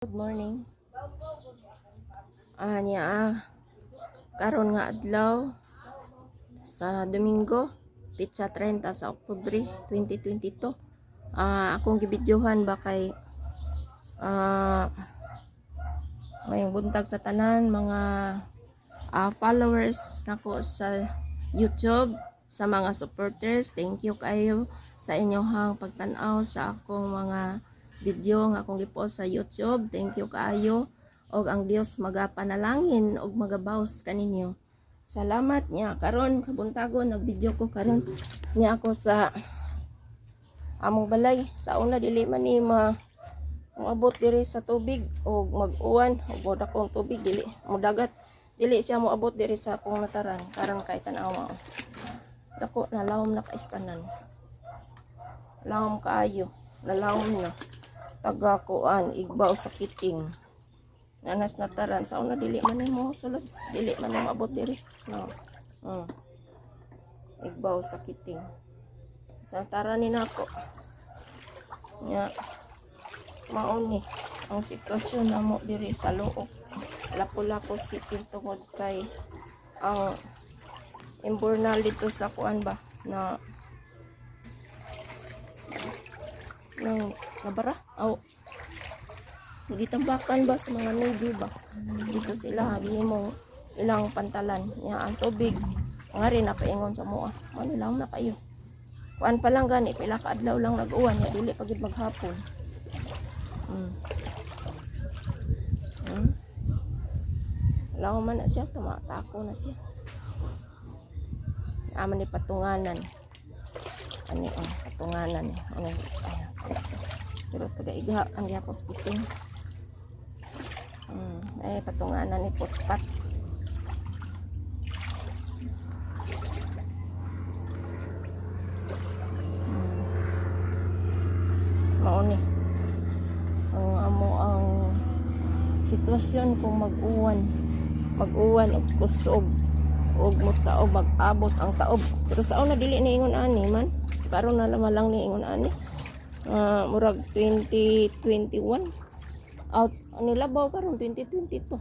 Good morning. Karon nga adlaw sa Domingo, Pitsa 30 sa Oktubre 2022. Akong gibidyohan ba kay may buntag sa tanan mga followers nako sa YouTube, sa mga supporters. Thank you kayo sa inyong pagtan-aw sa akong mga video nga akong gipost sa YouTube. Thank you kaayo, og ang Dios magapanalangin og magabaws kaninyo. Salamat niya. Karon kabuntagon nagvideo ko karon niya ako sa among balay. Sa una dili man ni moabot diri sa tubig og mag-uwan og modakong tubig dili modagat. Dili siya moabot diri sa akong nataran karon kay tan-aw. Dako nalawom na kaistanan. Lawom kaayo. Nalawom na. Taga kuan igbaw sa kiting nanas nataran sa una dili man mo sulod dili man mo abot diri no igbaw sa kiting sa taran ni nako nya mao ni ang sitwasyon namo diri sa Luok, Lapu-Lapu City tungod kay ang imburnal dito sa kuan ba na nang nabara gitambakan ba sa mga Navy ba dito sila gihimo ilang pantalan nya ang tubig nga rin napaingon sa mua manilang na kayo kuan pa lang gani pila ka adlaw lang nag-uwan nya dili pagid maghapon lang man na siya tumatako na siya aman ni patunganan ani patunganan ani pero taga-iga ang yapos kiting patunganan ni putpat mao ni ang amo ang sitwasyon kung mag-uwan og kusog og mutaob mag-abot ang taob pero sa una dili ni ingon ani man karon na lang ni ingon ani murag 2021 out nilabaw karon 2022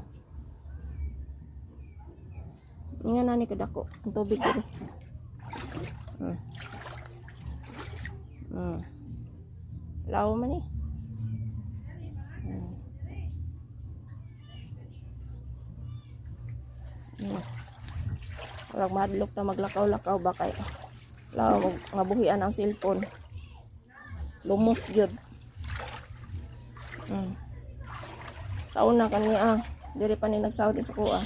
nga nani kadako ang tubig diri law man ni murag madlok ta maglakaw-lakaw ba kay law nga buhian ang cellphone lumos gyud sa una kaniya diri pa ni nagsawd sa kuha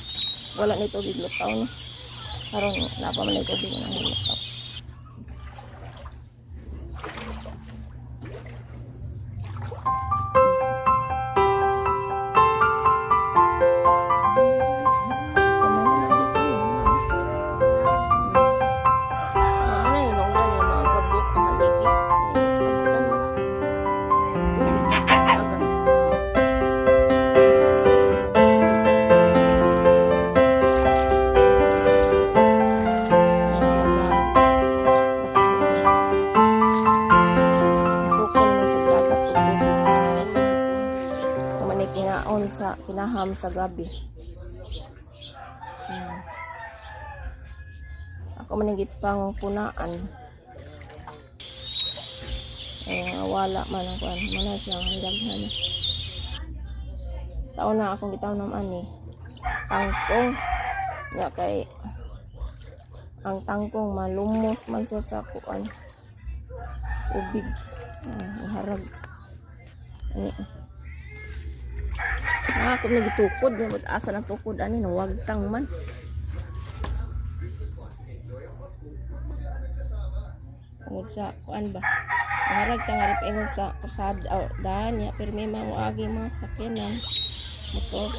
wala ni tubig lutaw no karon napa man ni tubig nang lutaw sa kinaham sa gabi. Ako man gipang punaan. Wala man ang kuan, mana siyang daghan. Sa una akong gitawnom ani, tangkong nya kay ang tangkong malumos man siya sa kuan. Ubig. Harag. Ani. Ako nagitukod nga asa na tukod ani nawagtang man. Ug sa kuan ba? Harag sa ngarip ingon sa kasada daan ya pero may mga agi mga sakyanan motor.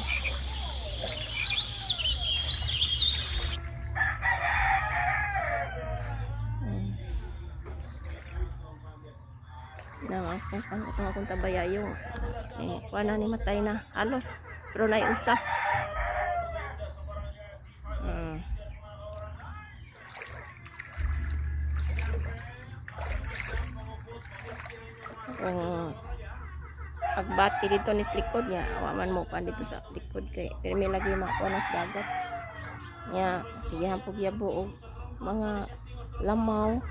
Nang akong tabayayo kuan na ni matay na halos pero naiusa bati dito ni sa likod niya. Awaman mo pa dito sa likod kay pero may lagi makuha na sa dagat. Nya sige po gyabo og mga lamaw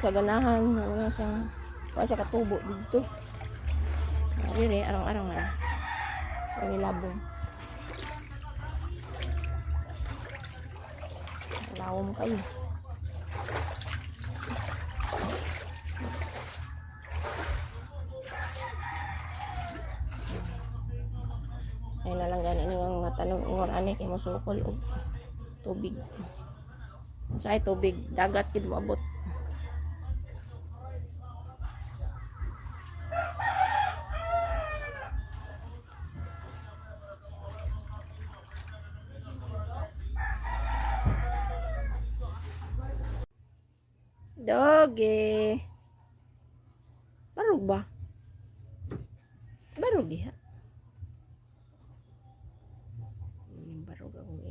sa ganahan wala siyang wala siya katubo dito. Dire arang-arang na. Kami labong. Lawom kayo. Ay na lang gani nga tanong ingon ani kay mosukol og tubig. Sa tubig dagat gid moabot. Doge. Barug ba? Barug diha. Barug akong